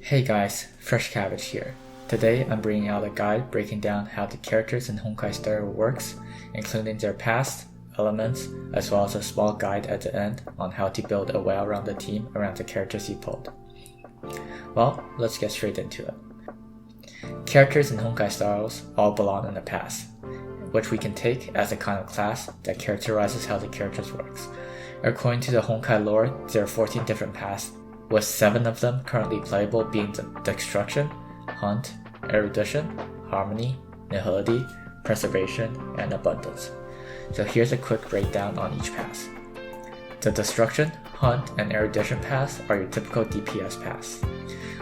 Hey guys, Fresh Cabbage here. Today I'm bringing out a guide breaking down how the characters in Honkai Star Rail works, including their past, elements, as well as a small guide at the end on how to build a well-rounded team around the characters you pulled. Well, let's get straight into it. Characters in Honkai Star Rail all belong in the past, which we can take as a kind of class that characterizes how the characters works. According to the Honkai lore, there are 14 different paths, with 7 of them currently playable being Destruction, Hunt, Erudition, Harmony, Nihility, Preservation, and Abundance. So here's a quick breakdown on each pass. The Destruction, Hunt, and Erudition paths are your typical DPS paths,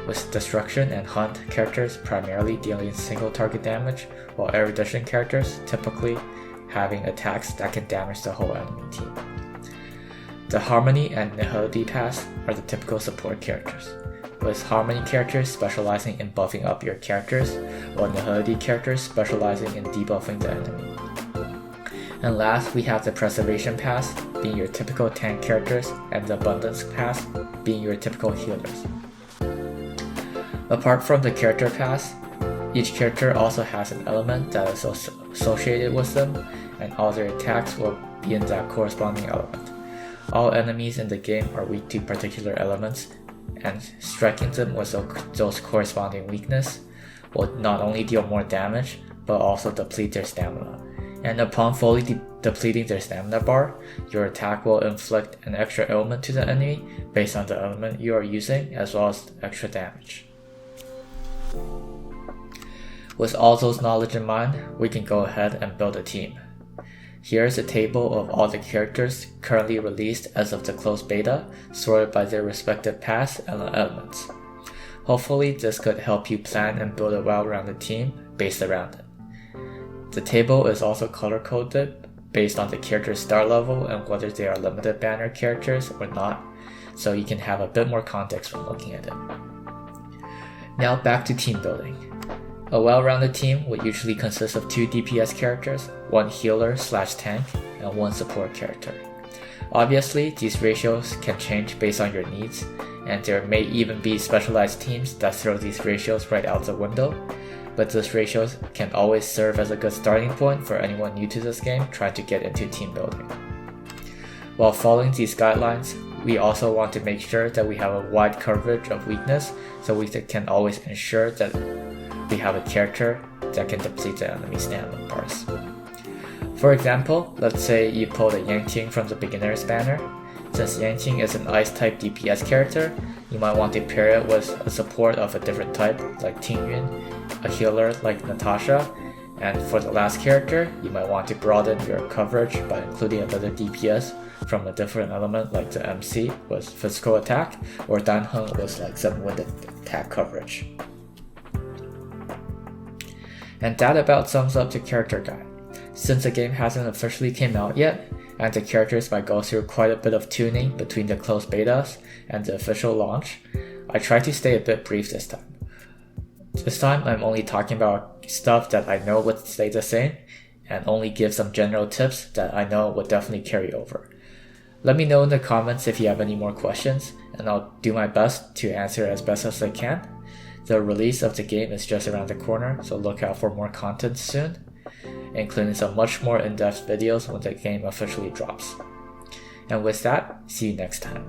with Destruction and Hunt characters primarily dealing single target damage, while Erudition characters typically having attacks that can damage the whole enemy team. The Harmony and Nihility paths are the typical support characters, with Harmony characters specializing in buffing up your characters, while Nihility characters specializing in debuffing the enemy. And last, we have the Preservation paths being your typical tank characters, and the Abundance paths being your typical healers. Apart from the character paths, each character also has an element that is associated with them, and all their attacks will be in that corresponding element. All enemies in the game are weak to particular elements, and striking them with those corresponding weakness will not only deal more damage, but also deplete their stamina. And upon fully depleting their stamina bar, your attack will inflict an extra element to the enemy based on the element you are using, as well as extra damage. With all those knowledge in mind, we can go ahead and build a team. Here's a table of all the characters currently released as of the closed beta, sorted by their respective paths and elements. Hopefully this could help you plan and build a well-rounded team based around it. The table is also color-coded based on the character's star level and whether they are limited banner characters or not, so you can have a bit more context when looking at it. Now back to team building. A well-rounded team would usually consist of 2 DPS characters, 1 healer/tank, and 1 support character. Obviously, these ratios can change based on your needs, and there may even be specialized teams that throw these ratios right out the window, but these ratios can always serve as a good starting point for anyone new to this game trying to get into team building. While following these guidelines, we also want to make sure that we have a wide coverage of weakness so we can always ensure that we have a character that can deplete the enemy stamina bars. For example, let's say you pulled a Yangting from the beginner's banner. Since Yangting is an ice type DPS character, you might want to pair it with a support of a different type like Tingyun, a healer like Natasha, and for the last character, you might want to broaden your coverage by including another DPS from a different element like the MC with physical attack, or Danheng with like some wind attack coverage. And that about sums up the character guide. Since the game hasn't officially came out yet, and the characters might go through quite a bit of tuning between the closed betas and the official launch, I tried to stay a bit brief this time. This time I'm only talking about stuff that I know would stay the same, and only give some general tips that I know would definitely carry over. Let me know in the comments if you have any more questions, and I'll do my best to answer as best as I can. The release of the game is just around the corner, so look out for more content soon, including some much more in-depth videos when the game officially drops. And with that, see you next time.